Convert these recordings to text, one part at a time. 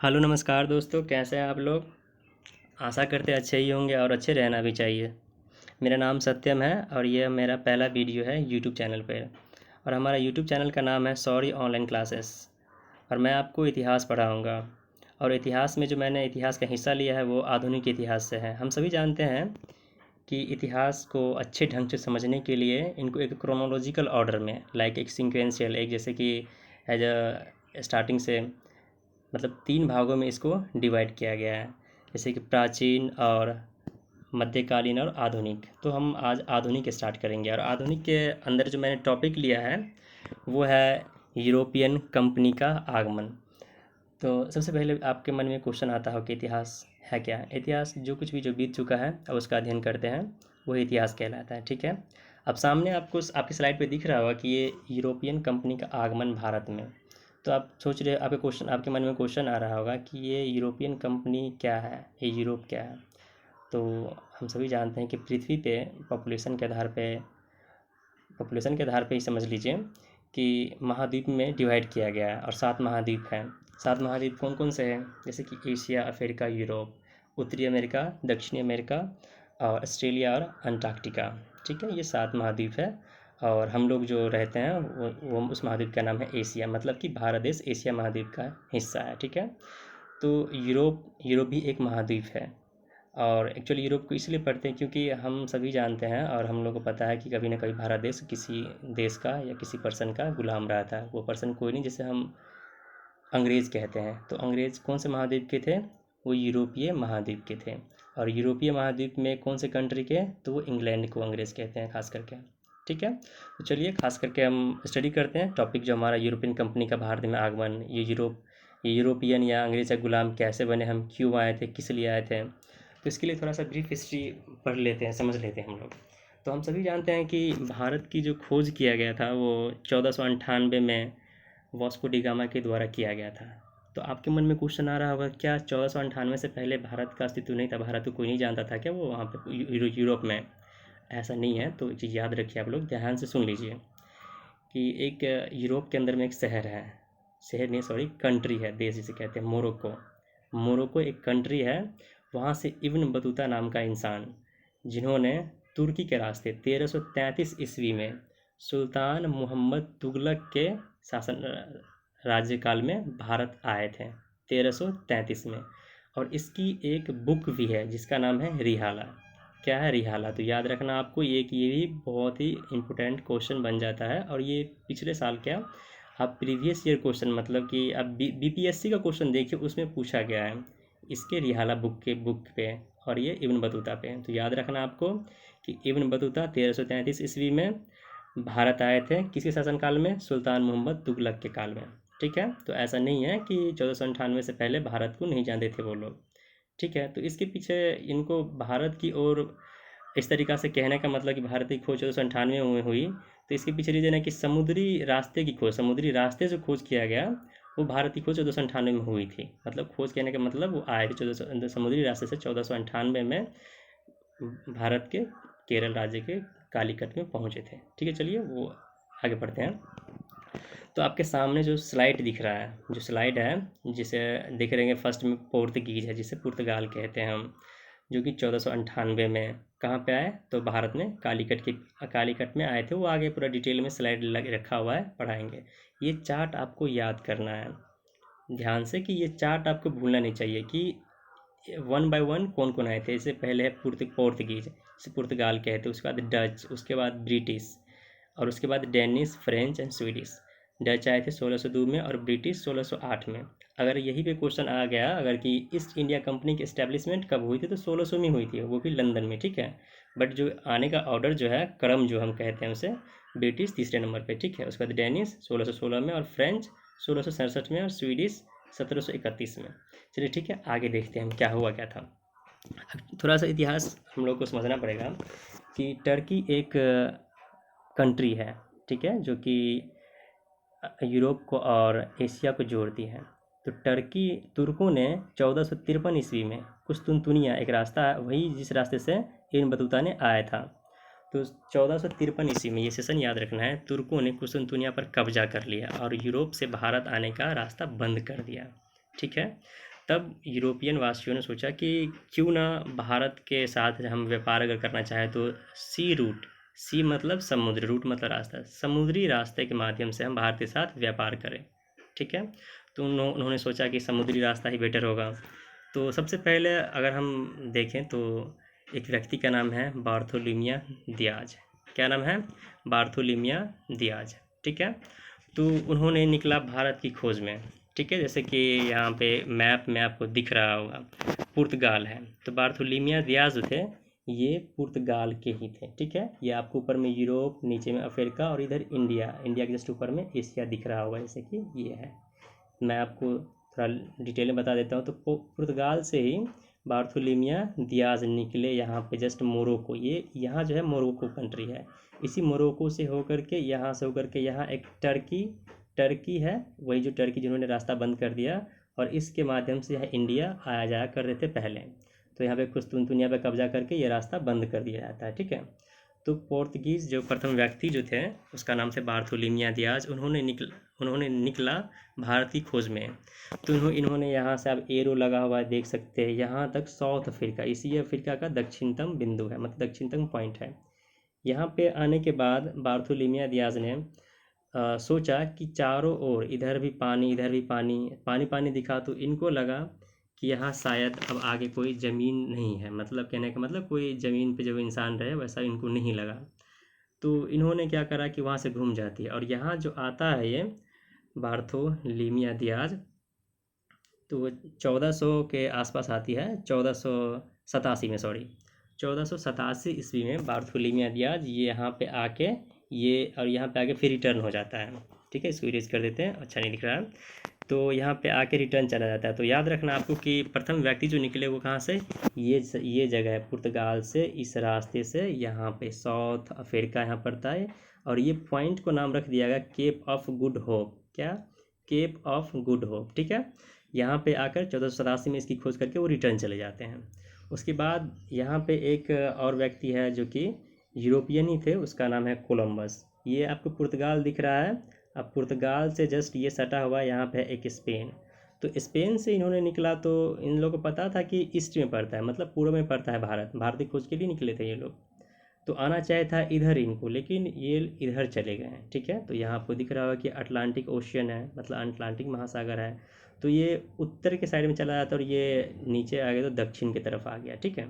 Hello नमस्कार दोस्तों, कैसे हैं आप लोग। आशा करते अच्छे ही होंगे और अच्छे रहना भी चाहिए। मेरा नाम सत्यम है और ये मेरा पहला वीडियो है यूट्यूब चैनल पे। और हमारा यूट्यूब चैनल का नाम है सॉरी ऑनलाइन क्लासेस। और मैं आपको इतिहास पढ़ाऊँगा। और इतिहास में जो मैंने इतिहास का हिस्सा लिया है वो आधुनिक इतिहास से है। हम सभी जानते हैं कि इतिहास को अच्छे ढंग से समझने के लिए इनको एक क्रोनोलॉजिकल ऑर्डर में, लाइक एक सीक्वेंशियल, एक जैसे कि एज अ स्टार्टिंग से, मतलब 3 भागों में इसको डिवाइड किया गया है, जैसे कि प्राचीन और मध्यकालीन और आधुनिक। तो हम आज आधुनिक स्टार्ट करेंगे और आधुनिक के अंदर जो मैंने टॉपिक लिया है वो है यूरोपियन कंपनी का आगमन। तो सबसे पहले आपके मन में क्वेश्चन आता हो कि इतिहास है क्या। इतिहास जो कुछ भी जो बीत चुका है अब उसका अध्ययन करते हैं, वही इतिहास कहलाता है। ठीक है। अब सामने आपको आपकी स्लाइड पे दिख रहा होगा कि ये यूरोपियन कंपनी का आगमन भारत में। तो आप सोच रहे, आपके मन में क्वेश्चन आ रहा होगा कि ये यूरोपियन कंपनी क्या है, ये यूरोप क्या है। तो हम सभी जानते हैं कि पृथ्वी पे पॉपुलेशन के आधार पे ही समझ लीजिए कि महाद्वीप में डिवाइड किया गया है और 7 महाद्वीप हैं। 7 महाद्वीप कौन कौन से हैं, जैसे कि एशिया, अफ्रीका, यूरोप, उत्तरी अमेरिका, दक्षिणी अमेरिका और ऑस्ट्रेलिया और अंटार्कटिका। ठीक है, ये 7 महाद्वीप है। और हम लोग जो रहते हैं वो उस महाद्वीप का नाम है एशिया, मतलब कि भारत देश एशिया महाद्वीप का हिस्सा है। ठीक है। तो यूरोप यूरोप भी एक महाद्वीप है। और एक्चुअली यूरोप को इसलिए पढ़ते हैं क्योंकि हम सभी जानते हैं और हम लोग को पता है कि कभी ना कभी भारत देश किसी देश का या किसी पर्सन का गुलाम रहा था। वो पर्सन कोई नहीं, जिसे हम अंग्रेज़ कहते हैं। तो अंग्रेज़ कौन से महाद्वीप के थे, वो यूरोपीय महाद्वीप के थे। और यूरोपीय महाद्वीप में कौन से कंट्री के, तो वो इंग्लैंड को अंग्रेज़ कहते हैं खास करके। ठीक है। तो चलिए खास करके हम स्टडी करते हैं टॉपिक जो हमारा यूरोपियन कंपनी का भारत में आगमन। ये यूरोपियन या अंग्रेज़ या गुलाम कैसे बने, हम क्यों आए थे, किस लिए आए थे। तो इसके लिए थोड़ा सा ब्रीफ हिस्ट्री पढ़ लेते हैं, समझ लेते हैं हम लोग। तो हम सभी जानते हैं कि भारत की जो खोज किया गया था वो 1498 में वास्को डी गामा के द्वारा किया गया था। तो आपके मन में क्वेश्चन आ रहा होगा, क्या 1498 से पहले भारत का अस्तित्व नहीं था, भारत को कोई नहीं जानता था क्या वो वहाँ पे यूरोप में। ऐसा नहीं है। तो एक चीज़ याद रखिए, आप लोग ध्यान से सुन लीजिए कि एक यूरोप के अंदर में एक शहर है, शहर नहीं सॉरी कंट्री है, देश जिसे कहते हैं मोरक्को। मोरक्को एक कंट्री है। वहाँ से इब्न बतूता नाम का इंसान, जिन्होंने तुर्की के रास्ते 1333 ईस्वी में सुल्तान मोहम्मद तुगलक के शासन राज्यकाल में भारत आए थे 1333 में। और इसकी एक बुक भी है जिसका नाम है रिहाला। क्या है रिहाला, तो याद रखना आपको, ये भी बहुत ही इम्पोर्टेंट क्वेश्चन बन जाता है। और ये पिछले साल क्या, आप प्रीवियस ईयर क्वेश्चन, मतलब कि अब बीपीएससी का क्वेश्चन देखिए, उसमें पूछा गया है इसके रिहाला बुक पे और ये इब्न बतूता पे। तो याद रखना आपको कि इब्न बतूता 1333 ईस्वी में भारत आए थे, किसके शासनकाल में, सुल्तान मोहम्मद तुगलक के काल में। ठीक है। तो ऐसा नहीं है कि 1498 से पहले भारत को नहीं जानते थे वो लोग। ठीक है। तो इसके पीछे इनको भारत की ओर इस तरीक़ा से कहने का मतलब कि भारत की खोज 1498 में हुई। तो इसके पीछे रीज़न है कि समुद्री रास्ते से खोज किया गया, वो भारत की खोज 1498 में हुई थी। मतलब खोज कहने का मतलब वो आए थे समुद्री रास्ते से 1498 में भारत के केरल राज्य के कालीकट में पहुँचे थे। ठीक है, चलिए वो आगे बढ़ते हैं। तो आपके सामने जो स्लाइड दिख रहा है, जो स्लाइड है जिसे देख रहे हैं, फर्स्ट में पोर्तुगीज़ है, जिसे पुर्तगाल कहते हैं हम, जो कि 1498 में कहाँ पे आए, तो भारत में कालीकट में आए थे। वो आगे पूरा डिटेल में स्लाइड लग रखा हुआ है, पढ़ाएंगे। ये चार्ट आपको याद करना है ध्यान से, कि ये चार्ट आपको भूलना नहीं चाहिए कि वन बाय वन कौन कौन आए थे। इससे पहले है पोर्तुगीज़, इसे पुर्तगाल कहते हैं। उसके बाद डच, उसके बाद ब्रिटिश, और उसके बाद Danish, French and Swedish. Dutch आए थे 1602 में और ब्रिटिश 1608 में। अगर यही पे क्वेश्चन आ गया, अगर कि ईस्ट इंडिया कंपनी की इस्टेब्लिशमेंट कब हुई थी, तो 1600 में हुई थी, वो भी लंदन में। ठीक है। बट जो आने का ऑर्डर जो है, क्रम जो हम कहते हैं उसे, ब्रिटिश तीसरे नंबर पे। ठीक है। उसके बाद डेनिश 1616 में और फ्रेंच 1667 में और स्वीडिश 1731 में। चलिए ठीक है, आगे देखते हैं हम क्या हुआ क्या था। थोड़ा सा इतिहास हम लोग को समझना पड़ेगा कि टर्की एक कंट्री है, ठीक है, जो कि यूरोप को और एशिया को जोड़ती है। तो तुर्कों ने 1453 ईस्वी में कुस्तुनतुनिया, एक रास्ता है वही जिस रास्ते से इब्न बतूता ने आया था। तो 1453 ईस्वी में, ये सेशन याद रखना है, तुर्कों ने कुस्तुनतुनिया पर कब्जा कर लिया और यूरोप से भारत आने का रास्ता बंद कर दिया। ठीक है। तब यूरोपियन वासियों ने सोचा कि क्यों ना भारत के साथ हम व्यापार अगर करना चाहें तो सी रूट, सी मतलब समुद्र, रूट मतलब रास्ता, समुद्री रास्ते के माध्यम से हम भारत के साथ व्यापार करें। ठीक है, तो उन्होंने सोचा कि समुद्री रास्ता ही बेटर होगा। तो सबसे पहले अगर हम देखें तो एक व्यक्ति का नाम है बार्थोलोमियो दियाज। क्या नाम है? बार्थोलोमियो दियाज। ठीक है, तो उन्होंने निकला भारत की खोज में। ठीक है, जैसे कि यहाँ पे मैप में आपको दिख रहा होगा पुर्तगाल है, तो बार्थोलोमियो दियाज जो थे ये पुर्तगाल के ही थे। ठीक है, ये आपको ऊपर में यूरोप, नीचे में अफ्रीका और इधर इंडिया, इंडिया के जस्ट ऊपर में एशिया दिख रहा होगा, जैसे कि ये है। मैं आपको थोड़ा डिटेल में बता देता हूँ। तो पुर्तगाल से ही बार्थोलोमियो दियाज निकले यहाँ पे जस्ट मोरक्को, ये यहाँ जो है मोरक्को कंट्री है, इसी मोरक्को से होकर के यहाँ एक टर्की है, वही जो टर्की जिन्होंने रास्ता बंद कर दिया, और इसके माध्यम से यहाँ इंडिया आया जाया कर रहे थे पहले। तो यहाँ पे कुस्तुनतुनिया पे कब्जा करके ये रास्ता बंद कर दिया जाता है। ठीक है, तो पोर्तुगीज़ जो प्रथम व्यक्ति जो थे उसका नाम थे बार्थोलोमियो दियाज। उन्होंने निकला भारत की खोज में। तो इन्होंने यहाँ से, आप एरो लगा हुआ है देख सकते हैं, यहाँ तक साउथ अफ्रीका, इसी अफ्रीका का दक्षिणतम बिंदु है, मतलब दक्षिणतम पॉइंट है। यहाँ पे आने के बाद बार्थोलोमियो दियाज ने सोचा कि चारों ओर इधर भी पानी, इधर भी पानी, पानी पानी दिखा, तो इनको लगा कि यहाँ शायद अब आगे कोई ज़मीन नहीं है, मतलब कहने का मतलब कोई ज़मीन पे जो इंसान रहे वैसा इनको नहीं लगा। तो इन्होंने क्या करा कि वहाँ से घूम जाती है, और यहाँ जो आता है ये बार्थोलोमियो दियाज, तो वो 1400 के आसपास आती है, 1487 में, सॉरी 1487 ईस्वी में बार्थोलोमियो दियाज ये यहाँ पे आके यहाँ पे आके फिर रिटर्न हो जाता है। ठीक है, इसको इरेज कर देते हैं, अच्छा नहीं दिख रहा है। तो यहाँ पे आके रिटर्न चला जाता है। तो याद रखना आपको कि प्रथम व्यक्ति जो निकले वो कहाँ से, ये जगह है पुर्तगाल से, इस रास्ते से यहाँ पे साउथ अफ्रीका यहाँ पड़ता है, और ये पॉइंट को नाम रख दिया गया केप ऑफ गुड होप। क्या? Cape of good hope. ठीक है, यहाँ पे आकर 1487 में इसकी खोज करके वो रिटर्न चले जाते हैं। उसके बाद यहाँ पे एक और व्यक्ति है जो कि यूरोपियन ही थे, उसका नाम है कोलंबस। ये आपको पुर्तगाल दिख रहा है, अब पुर्तगाल से जस्ट ये सटा हुआ यहाँ पे है एक स्पेन। तो स्पेन से इन्होंने निकला, तो इन लोगों को पता था कि ईस्ट में पड़ता है, मतलब पूर्व में पड़ता है भारत की खोज के लिए निकले थे ये लोग। तो आना चाहिए था इधर इनको, लेकिन ये इधर चले गए हैं। ठीक है, तो यहाँ आपको दिख रहा होगा कि अटलांटिक ओशियन है, मतलब अटलांटिक महासागर है, तो ये उत्तर के साइड में चला जाता है, और ये नीचे आ गया तो दक्षिण की तरफ आ गया। ठीक है,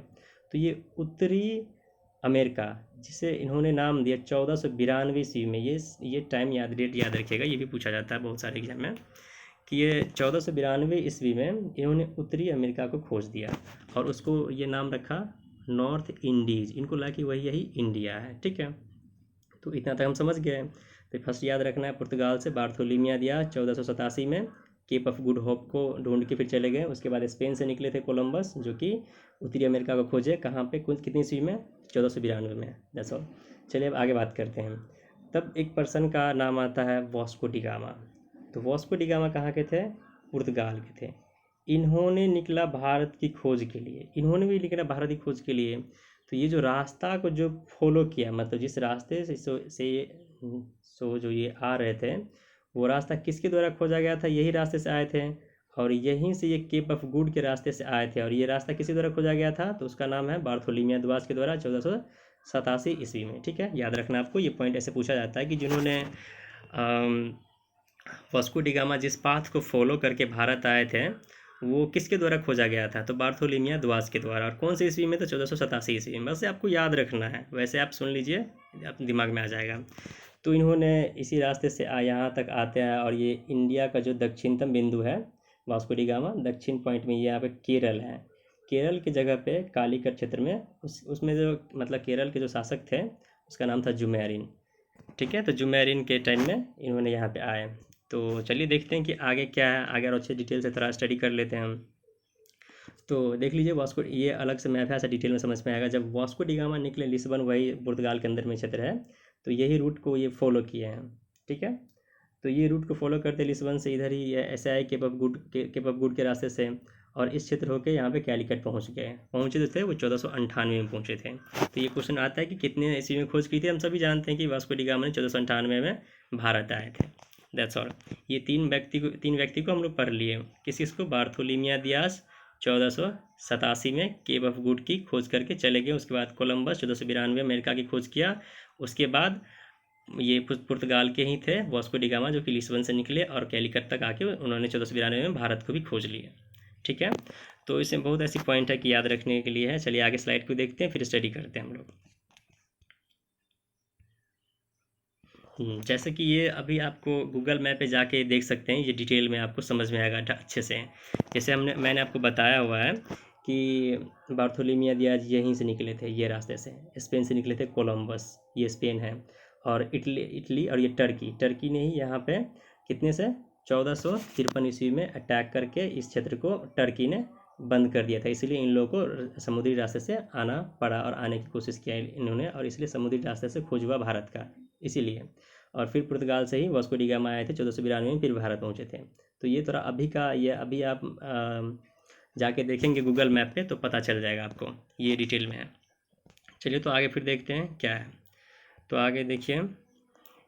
तो ये उत्तरी अमेरिका, जिसे इन्होंने नाम दिया 1492 ईस्वी में, ये टाइम डेट याद रखिएगा, ये भी पूछा जाता है बहुत सारे एग्जाम में, कि ये 1492 ईस्वी में इन्होंने उत्तरी अमेरिका को खोज दिया, और उसको ये नाम रखा नॉर्थ इंडीज़। इनको लगा कि वही यही इंडिया है। ठीक है, तो इतना तक हम समझ गए। तो फर्स्ट याद रखना है, पुर्तगाल से बार्थोलोमियो दियाज 1487 में केप ऑफ गुड होप को ढूंढ के फिर चले गए। उसके बाद स्पेन से निकले थे कोलंबस, जो कि उत्तरी अमेरिका को खोजे, कहाँ पे, कितनी ईस्वी में, 1492 में। That's all. चलिए अब आगे बात करते हैं। तब एक पर्सन का नाम आता है वास्को डी गामा। तो वास्को डी गामा कहाँ के थे? पुर्तगाल के थे। इन्होंने निकला भारत की खोज के लिए, इन्होंने भी निकला भारत की खोज के लिए। तो ये जो रास्ता को जो फॉलो किया, मतलब जिस रास्ते से जो ये आ रहे थे, वो रास्ता किसके द्वारा खोजा गया था? यही रास्ते से आए थे, और यहीं से ये केप ऑफ गुड के रास्ते से आए थे, और ये रास्ता किसी द्वारा खोजा गया था? तो उसका नाम है बार्थोलोमियो दियाज के द्वारा 1487 ईस्वी में। ठीक है, याद रखना आपको, ये पॉइंट ऐसे पूछा जाता है कि जिन्होंने वास्को डी गामा जिस पाथ को फॉलो करके भारत आए थे, वो किसके द्वारा खोजा गया था? तो बार्थोलोमियो दियाज के द्वारा। और कौन सी ईस्वी में? तो 1487 ईस्वी में। बस आपको याद रखना है, वैसे आप सुन लीजिए, अपने दिमाग में आ जाएगा। तो इन्होंने इसी रास्ते से यहाँ तक आते हैं, और ये इंडिया का जो दक्षिणतम बिंदु है वास्को डी गामा, दक्षिण पॉइंट में ये यहाँ पे केरल है। केरल की जगह पे कालीकट क्षेत्र में उसमें जो मतलब केरल के जो शासक थे उसका नाम था जुमेरिन। ठीक है, तो जुमेरिन के टाइम में इन्होंने यहाँ पे आए। तो चलिए देखते हैं कि आगे क्या है, आगे और अच्छे डिटेल से थोड़ा स्टडी कर लेते हैं हम। तो देख लीजिए वास्को, ये अलग से मैप है, ऐसा डिटेल में समझ में आएगा। जब वास्को डी गामा निकले, लिस्बन वही पुर्तगाल के अंदर में क्षेत्र है, तो यही रूट को ये फॉलो किए हैं। ठीक है, तो ये रूट को फॉलो करते लिस्बन से इधर ही ऐसे आए केप ऑफ गुड के रास्ते से, और इस क्षेत्र होकर यहाँ पे कैलिकट पहुँचे तो थे वो 1498 में पहुँचे थे। तो ये क्वेश्चन आता है कि कितने ईस्वी में खोज की थी? हम सभी जानते हैं कि वास्को डी गामा ने 1498 में भारत आए थे। That's all. ये तीन व्यक्ति को हम लोग पढ़ लिए। किसको? बार्थोलोमियो दियाज 1487 में केप ऑफ गुड की खोज करके चले गए। उसके बाद कोलंबस 1492 अमेरिका की खोज किया। उसके बाद ये पुर्तगाल के ही थे वास्को डी गामा, जो कि लिस्बन से निकले और कैलिकट तक आके उन्होंने 1492 में भारत को भी खोज लिया। ठीक है, तो इसमें बहुत ऐसी पॉइंट है कि याद रखने के लिए है। चलिए आगे स्लाइड को देखते हैं, फिर स्टडी करते हैं हम लोग। जैसे कि ये अभी आपको गूगल मैप पे जाके देख सकते हैं, ये डिटेल में आपको समझ में आएगा अच्छे से। जैसे मैंने आपको बताया हुआ है कि बार्थोलोमियो दियाज यहीं से निकले थे, ये रास्ते से स्पेन से निकले थे। कोलंबस ये स्पेन है, और इटली और ये टर्की ने ही यहाँ पे कितने से 1453 ईस्वी में अटैक करके इस क्षेत्र को टर्की ने बंद कर दिया था। इसलिए इन लोगों को समुद्री रास्ते से आना पड़ा और आने की कोशिश किया इन्होंने, और इसलिए समुद्री रास्ते से खोज हुआ भारत का इसीलिए। और फिर पुर्तगाल से ही वास्को डी गामा आए थे 1492 में, फिर भारत पहुँचे थे। तो ये थोड़ा अभी का, ये अभी आप जाके देखेंगे गूगल मैप पे तो पता चल जाएगा आपको, ये डिटेल में है। चलिए तो आगे फिर देखते हैं क्या है। तो आगे देखिए,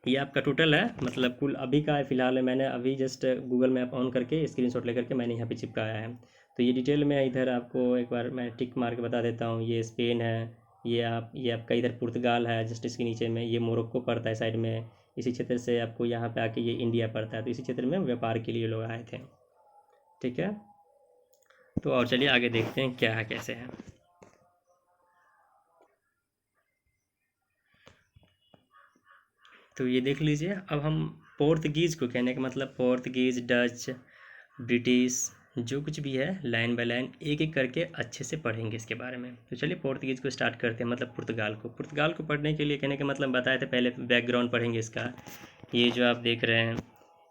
ये आपका टोटल है, मतलब कुल अभी का है फिलहाल है। मैंने अभी जस्ट गूगल मैप ऑन करके स्क्रीनशॉट लेकर के मैंने यहाँ पे चिपकाया है। तो ये डिटेल में इधर आपको एक बार मैं टिक मार के बता देता हूँ। ये स्पेन है, ये आपका इधर पुर्तगाल है, जस्ट इसके नीचे में ये मोरक्को पड़ता है साइड में। इसी क्षेत्र से आपको यहाँ पे आके ये इंडिया पड़ता है। तो इसी क्षेत्र में व्यापार के लिए लोग आए थे। ठीक है, तो और चलिए आगे देखते हैं क्या है कैसे है। तो ये देख लीजिए, अब हम पोर्तुगीज़ को, कहने का मतलब पोर्तुगीज़, डच, ब्रिटिश, जो कुछ भी है लाइन बाय लाइन एक एक करके अच्छे से पढ़ेंगे इसके बारे में। तो चलिए पोर्तुगीज़ को स्टार्ट करते हैं, मतलब पुर्तगाल को पढ़ने के लिए कहने का मतलब बताए थे पहले, बैकग्राउंड पढ़ेंगे इसका। ये जो आप देख रहे हैं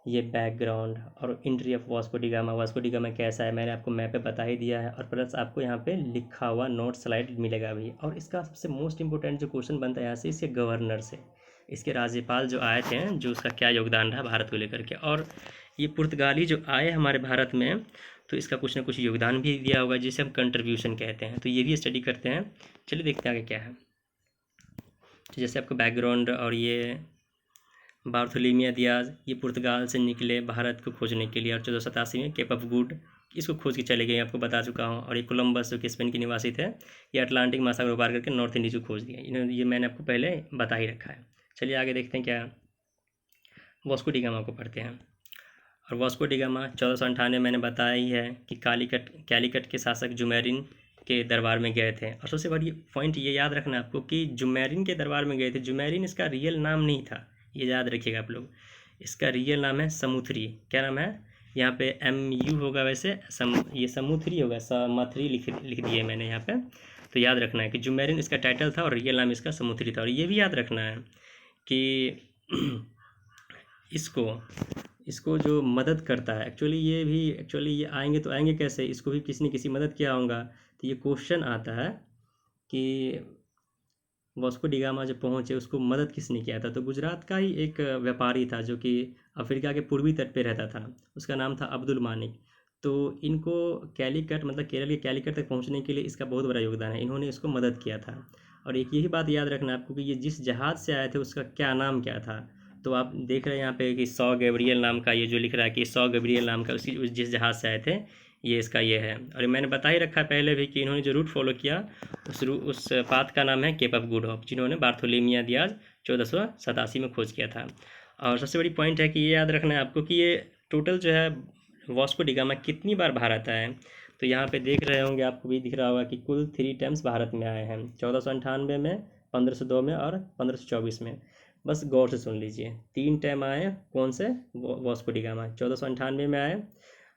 ये बैकग्राउंड और entry of Vasco D gamma. Vasco D gamma कैसा है मैंने आपको मैप पे बता ही दिया है, और प्लस आपको यहाँ पे लिखा हुआ नोट स्लाइड मिलेगा भी। और इसका सबसे मोस्ट इंपॉर्टेंट जो क्वेश्चन बनता है यहाँ से, इसके गवर्नर से, इसके राज्यपाल जो आए थे, जो उसका क्या योगदान रहा भारत को लेकर के। और ये पुर्तगाली जो आए हमारे भारत में, तो इसका कुछ ना कुछ योगदान भी दिया होगा, जिसे हम कंट्रीब्यूशन कहते हैं। तो ये भी स्टडी करते हैं। चलिए देखते हैं आगे क्या है। तो जैसे आपको बैकग्राउंड, और ये बार्थोलोमियो दियाज ये पुर्तगाल से निकले भारत को खोजने के लिए, और 1487 में केप ऑफ गुड इसको खोज के चले गए, आपको बता चुका हूँ। और ये कोलंबस जो कि स्पेन के निवासी थे, ये अटलांटिक महासागर को पार करके नॉर्थ इंडिया को खोज दिया इन्होंने, ये मैंने आपको पहले बता ही रखा है। चलिए आगे देखते हैं क्या है। वास्को डी गामा को पढ़ते हैं। और वास्को डी गामा 1498 मैंने बताया ही है कि कैलिकट के शासक जुमेरिन के दरबार में गए थे। और सबसे बड़ी पॉइंट ये याद रखना आपको कि जुमेरिन के दरबार में गए थे। जुमेरिन इसका रियल नाम नहीं था, ये याद रखिएगा आप लोग। इसका रियल नाम है समुथरी। क्या नाम है? यहाँ पे MU होगा, वैसे ये समुथरी होगा, समथरी लिख दिए मैंने यहाँ पे। तो याद रखना है कि जुमेरिन इसका टाइटल था और रियल नाम इसका समुथरी था। और ये भी याद रखना है कि इसको जो मदद करता है, एक्चुअली ये आएंगे तो आएंगे कैसे, इसको भी किसी ने किसी मदद किया होगा। तो ये क्वेश्चन आता है कि वास्को डी गामा जब पहुँचे उसको मदद किसने किया था। तो गुजरात का ही एक व्यापारी था जो कि अफ्रीका के पूर्वी तट पे रहता था, उसका नाम था अब्दुल मानिक। तो इनको कैलिकट, मतलब केरल के कैलिकट तक पहुंचने के लिए इसका बहुत बड़ा योगदान है, इन्होंने इसको मदद किया था। और एक यही बात याद रखना आपको कि ये जिस जहाज़ से आए थे उसका क्या नाम क्या था। तो आप देख रहे हैं यहाँ पे कि सौ गैब्रियल नाम का, ये जो लिख रहा है कि सौ गैब्रियल नाम का उस जिस जहाज़ से आए थे, ये इसका ये है। और मैंने बता ही रखा है पहले भी कि इन्होंने जो रूट फॉलो किया उस पाथ का नाम है केप ऑफ गुड होप, जिन्होंने बार्थोलोमियो दियाज 1487 में खोज किया था। और सबसे बड़ी पॉइंट है कि ये याद रखना है आपको कि ये टोटल जो है वास्को डी गामा कितनी बार भारत आए हैं। तो यहाँ पे देख रहे होंगे, आपको भी दिख रहा होगा कि कुल 3 टाइम्स भारत में आए हैं, 1498 में, 1502 में और 1524 में। बस गौर से सुन लीजिए, 3 टाइम आए। कौन से? वास्को डी गामा 1498 में आए।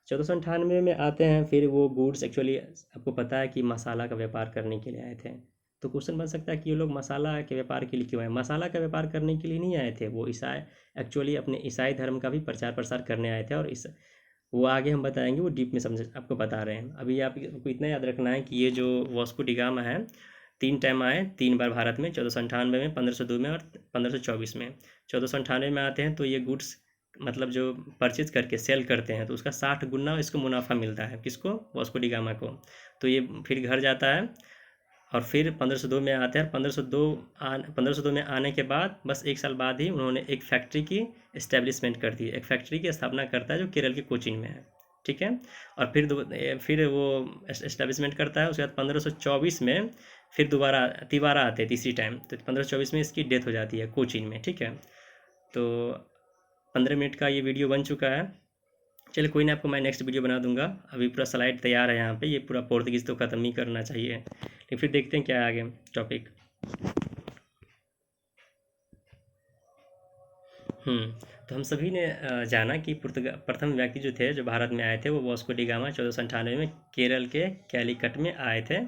1498 में आते हैं, फिर वो गुड्स, एक्चुअली आपको पता है कि मसाला का व्यापार करने के लिए आए थे। तो क्वेश्चन बन सकता है कि ये लोग मसाला के व्यापार के लिए क्यों आए। मसाला का व्यापार करने के लिए नहीं आए थे, वो एक्चुअली अपने ईसाई धर्म का भी प्रचार प्रसार करने आए थे। और वो आगे हम बताएंगे, वो डीप में समझ आपको बता रहे हैं। अभी आपको इतना याद रखना है कि ये जो वास्को डी गामा है 3 टाइम आए, 3 बार भारत में, 1498 में, 1502 में और 1524 में। 1498 में आते हैं तो ये गुड्स मतलब जो परचेज करके सेल करते हैं, तो उसका 60 गुना इसको मुनाफा मिलता है। किसको? वास्को डी गामा को। तो ये फिर घर जाता है और फिर 1502 में आते हैं। 1502 में आने के बाद बस 1 साल बाद ही उन्होंने एक फैक्ट्री की इस्टेब्लिशमेंट कर दी, एक फैक्ट्री की स्थापना करता है जो केरल के कोचीन में है, ठीक है। और फिर वो इस्टेब्लिशमेंट करता है। उसके बाद 1524 में फिर दोबारा तिवारा आते हैं तीसरी टाइम, तो 1524 में इसकी डेथ हो जाती है कोचीन में, ठीक है। तो 15 मिनट का ये वीडियो बन चुका है। चलिए कोई ना, आपको मैं नेक्स्ट वीडियो बना दूंगा। अभी पूरा स्लाइड तैयार है यहाँ पे, ये पूरा पोर्तुगीज़ तो ख़त्म ही करना चाहिए, लेकिन फिर देखते हैं क्या है आगे टॉपिक। तो हम सभी ने जाना कि प्रथम व्यक्ति जो थे, जो भारत में आए थे, वो वास्को डी गामा 1498 में केरल के कैलीकट में आए थे।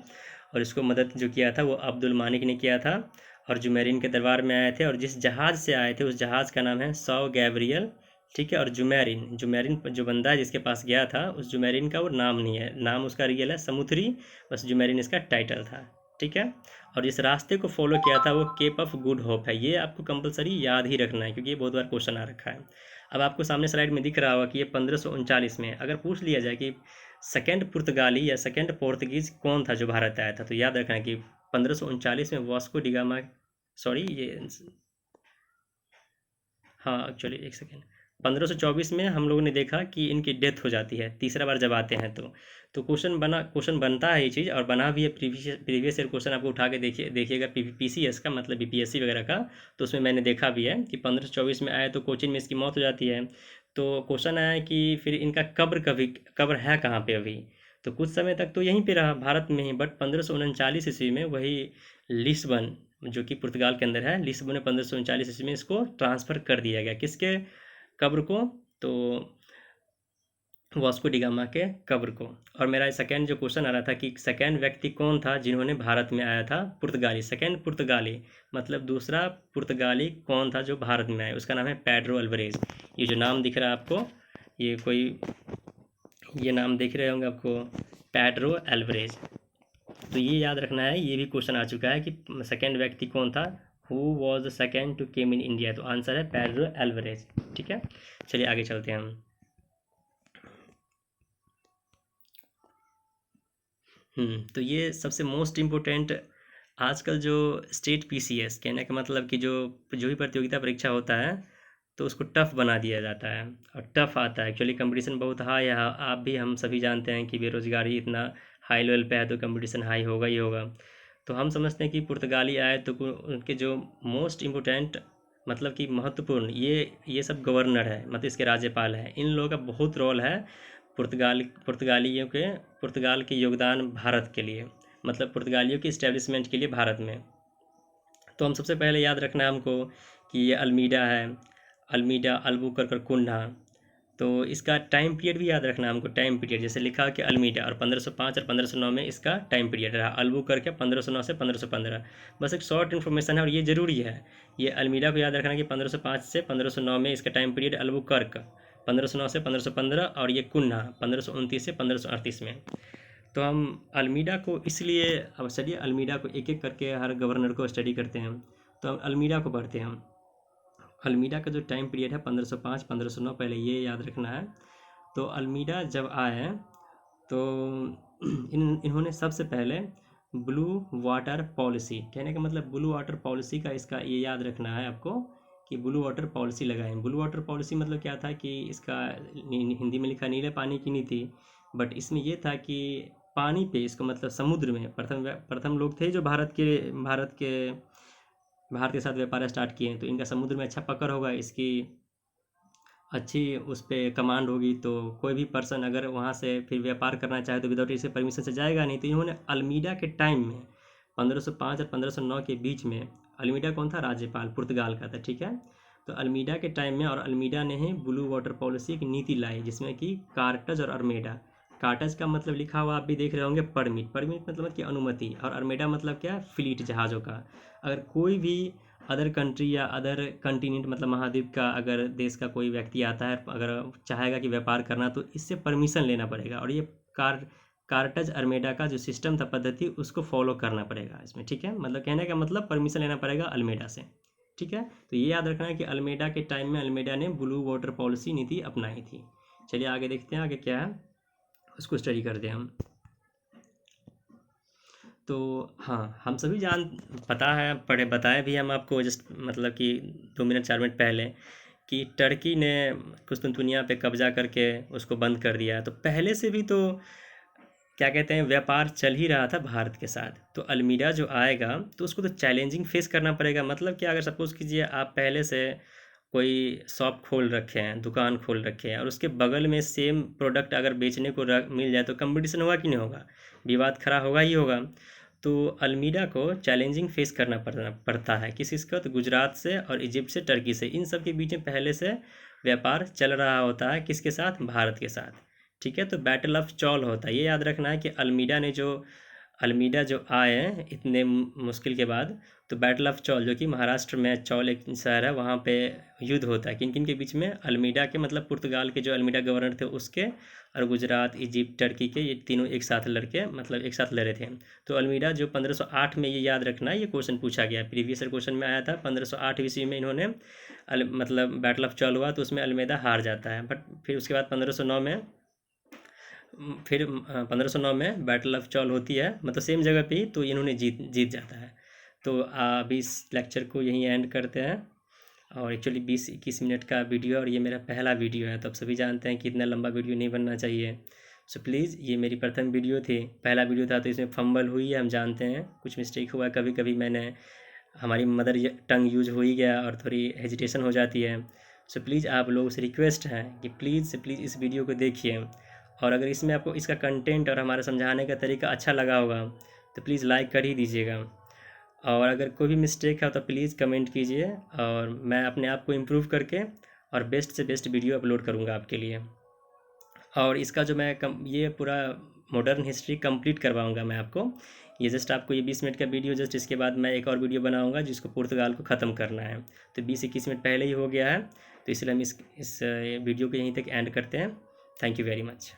और इसको मदद जो किया था वो अब्दुल मानिक ने किया था, और जुमेरिन के दरबार में आए थे। और जिस जहाज़ से आए थे उस जहाज़ का नाम है सौ गैब्रियल, ठीक है। और जुमेरिन जुमेरिन जो बंदा है जिसके पास गया था, उस जुमेरिन का वो नाम नहीं है, नाम उसका रियल है समुद्री, बस जुमेरिन इसका टाइटल था, ठीक है। और जिस रास्ते को फॉलो किया था वो केप ऑफ गुड होप है। ये आपको कंपलसरी याद ही रखना है, क्योंकि ये बहुत बार क्वेश्चन आ रखा है। अब आपको सामने स्लाइड में दिख रहा होगा कि ये 1539 में अगर पूछ लिया जाए कि सेकेंड पुर्तगाली या सेकेंड पोर्तुगीज़ कौन था जो भारत आया था, तो याद रखना है कि 1539 में वास्को डिगामा, सॉरी ये, हाँ एक्चुअली एक सेकेंड, 1524 में हम लोगों ने देखा कि इनकी डेथ हो जाती है तीसरा बार जब आते हैं। तो क्वेश्चन बनता है ये चीज़, और बना भी है। प्रीवियस ईयर क्वेश्चन आपको उठा के देखिएगा पीसीएस का, मतलब बीपीएससी वगैरह का। तो उसमें मैंने देखा भी है कि 1524 में आए तो कोचीन में इसकी मौत हो जाती है। तो क्वेश्चन आया कि फिर इनका कब्र है कहाँ पे अभी। तो कुछ समय तक तो यहीं पे रहा भारत में ही, बट 1539 ईस्वी में वही लिस्बन, जो कि पुर्तगाल के अंदर है, लिस्बन में 1539 ईस्वी में इसको ट्रांसफ़र कर दिया गया। किसके कब्र को? तो वास्को डिगामा के कब्र को। और मेरा सेकंड जो क्वेश्चन आ रहा था कि सेकंड व्यक्ति कौन था जिन्होंने भारत में आया था, पुर्तगाली, सेकंड पुर्तगाली, मतलब दूसरा पुर्तगाली कौन था जो भारत में आया, उसका नाम है पेड्रो अल्वारेज। ये जो नाम दिख रहा है आपको, ये नाम दिख रहे होंगे आपको, पेड्रो अल्वारेज। तो ये याद रखना है, ये भी क्वेश्चन आ चुका है कि सेकंड व्यक्ति कौन था, who was the second to came in India. तो आंसर है पेड्रो अल्वारेज, ठीक है। चलिए आगे चलते हैं हम। तो ये सबसे मोस्ट इम्पोर्टेंट आजकल जो स्टेट पीसीएस, कहने का मतलब कि जो भी प्रतियोगिता परीक्षा होता है तो उसको टफ़ बना दिया जाता है, और टफ़ आता है एक्चुअली। कंपटीशन बहुत हाई है, आप भी हम सभी जानते हैं कि बेरोज़गारी इतना हाई लेवल पे है, तो कंपटीशन हाई होगा ही होगा। तो हम समझते हैं कि पुर्तगाली आए तो उनके जो मोस्ट इम्पोर्टेंट, मतलब कि महत्वपूर्ण, ये सब गवर्नर है, मतलब इसके राज्यपाल हैं, इन लोगों का बहुत रोल है पुर्तगाल के योगदान भारत के लिए, मतलब पुर्तगालियों की इस्टेब्लिशमेंट के लिए भारत में। तो हम सबसे पहले याद रखना है हमको कि ये अल्मीडा है, अल्मीडा, अल्बुकर्क, कुंडा। तो इसका टाइम पीरियड भी याद रखना है हमको, टाइम पीरियड जैसे लिखा कि अल्मीडा, और 1505 और 1509 में इसका टाइम पीरियड रहा। अल्बुकर्क 1509 से 1515। बस एक शॉर्ट इन्फॉर्मेशन है और ये ज़रूरी है। ये अल्मीडा को याद रखना कि 1505 से 1509 में इसका टाइम पीरियड, अल्बुकर्क 1509 से 1515, और ये कुन्हा 1529 से 1538 में। तो हम अल्मीडा को इसलिए, अब चलिए अल्मीडा को एक एक करके हर गवर्नर को स्टडी करते हैं। तो हम अल्मीडा को पढ़ते हैं। हम अल्मीडा का जो टाइम पीरियड है 1505 1509, पहले ये याद रखना है। तो अल्मीडा जब आए तो इन्होंने सबसे पहले ब्लू वाटर पॉलिसी, कहने का मतलब ब्लू वाटर पॉलिसी का, इसका ये याद रखना है आपको कि ब्लू वाटर पॉलिसी लगाएं। ब्लू वाटर पॉलिसी मतलब क्या था कि इसका हिंदी में लिखा नीले पानी की नीति, बट इसमें ये था कि पानी पे इसको, मतलब समुद्र में प्रथम लोग थे जो भारत के साथ व्यापार स्टार्ट किए हैं। तो इनका समुद्र में अच्छा पकड़ होगा, इसकी अच्छी उस पर कमांड होगी, तो कोई भी पर्सन अगर वहाँ से फिर व्यापार करना चाहे तो विदाउट इसके परमिशन से जाएगा नहीं। तो इन्होंने अल्मीडा के टाइम में 1505 और 1509 के बीच में, अल्मीडा कौन था? राज्यपाल पुर्तगाल का था, ठीक है। तो अल्मीडा के टाइम में, और अल्मीडा ने ही ब्लू वाटर पॉलिसी की नीति लाई, जिसमें कि कार्टज और अरमेडा, कार्टज का मतलब लिखा हुआ आप भी देख रहे होंगे परमिट मतलब कि अनुमति, और अरमेडा मतलब क्या? फ्लीट, जहाज़ों का। अगर कोई भी अदर कंट्री या अदर कंटिनेंट, मतलब महाद्वीप का अगर देश का कोई व्यक्ति आता है, अगर चाहेगा कि व्यापार करना, तो इससे परमिशन लेना पड़ेगा, और ये कार्टज अरमेडा का जो सिस्टम था, पद्धति, उसको फॉलो करना पड़ेगा इसमें, ठीक है। मतलब कहने का मतलब परमिशन लेना पड़ेगा अल्मेडा से, ठीक है। तो ये याद रखना है कि अल्मेडा के टाइम में अल्मेडा ने ब्लू वाटर पॉलिसी नीति अपनाई थी। चलिए आगे देखते हैं, आगे क्या है उसको स्टडी करते हैं हम। तो हाँ, हम सभी पता है, पढ़े बताए भी हम आपको जस्ट मतलब कि 2 मिनट 4 मिनट पहले कि टर्की ने कुस्तुनतुनिया पे कब्जा करके उसको बंद कर दिया। तो पहले से भी तो क्या कहते हैं, व्यापार चल ही रहा था भारत के साथ। तो अल्मीडा जो आएगा तो उसको तो चैलेंजिंग फेस करना पड़ेगा। मतलब क्या, अगर सपोज़ कीजिए आप पहले से कोई शॉप खोल रखे हैं, दुकान खोल रखे हैं, और उसके बगल में सेम प्रोडक्ट अगर बेचने को मिल जाए तो कंपटीशन होगा कि नहीं होगा, विवाद खड़ा होगा ही होगा। तो अल्मीडा को चैलेंजिंग फेस करना पड़ता है। किसका? तो गुजरात से और इजिप्ट से, टर्की से, इन सब के बीच में पहले से व्यापार चल रहा होता है। किसके साथ? भारत के साथ। ठीक है, तो बैटल ऑफ चौल होता है। ये याद रखना है कि अल्मीडा जो आए हैं इतने मुश्किल के बाद, तो बैटल ऑफ चौल, जो कि महाराष्ट्र में चौल एक शहर है, वहाँ पे युद्ध होता है। किन किन के बीच में? अल्मीडा के, मतलब पुर्तगाल के जो अल्मीडा गवर्नर थे उसके, और गुजरात, इजिप्ट, टर्की के, ये तीनों एक साथ लड़के, मतलब एक साथ लड़े थे। तो अल्मीडा जो 1508 में, ये याद रखना है, ये क्वेश्चन पूछा गया, प्रीवियस क्वेश्चन में आया था। 1508 ईस्वी में इन्होंने मतलब बैटल ऑफ चौल हुआ, तो उसमें अल्मीडा हार जाता है। बट फिर उसके बाद 1509 में, 1509 में बैटल ऑफ चौल होती है, मतलब सेम जगह पे ही, तो इन्होंने जीत जीत जाता है। तो अभी इस लेक्चर को यहीं एंड करते हैं। और एक्चुअली 20-21 मिनट का वीडियो, और ये मेरा पहला वीडियो है, तो आप सभी जानते हैं कि इतना लंबा वीडियो नहीं बनना चाहिए। सो प्लीज़, ये मेरी प्रथम वीडियो थी, पहला वीडियो था, तो इसमें फंबल हुई है, हम जानते हैं, कुछ मिस्टेक हुआ है, कभी कभी मैंने, हमारी मदर टंग यूज हो ही गया और थोड़ी हेजिटेशन हो जाती है। सो प्लीज़, आप लोगों से रिक्वेस्ट है कि प्लीज़ से प्लीज़ इस वीडियो को देखिए, और अगर इसमें आपको इसका कंटेंट और हमारा समझाने का तरीका अच्छा लगा होगा तो प्लीज़ लाइक कर ही दीजिएगा। और अगर कोई भी मिस्टेक है तो प्लीज़ कमेंट कीजिए, और मैं अपने आप को इम्प्रूव करके और बेस्ट से बेस्ट वीडियो अपलोड करूँगा आपके लिए। और इसका जो ये पूरा मॉडर्न हिस्ट्री कंप्लीट करवाऊँगा मैं आपको। ये जस्ट आपको ये 20 मिनट का वीडियो, जस्ट इसके बाद मैं एक और वीडियो बनाऊँगा जिसको पुर्तगाल को ख़त्म करना है। तो 20-21 मिनट पहले ही हो गया है, तो इसलिए हम इस वीडियो को यहीं तक एंड करते हैं। Thank you very much.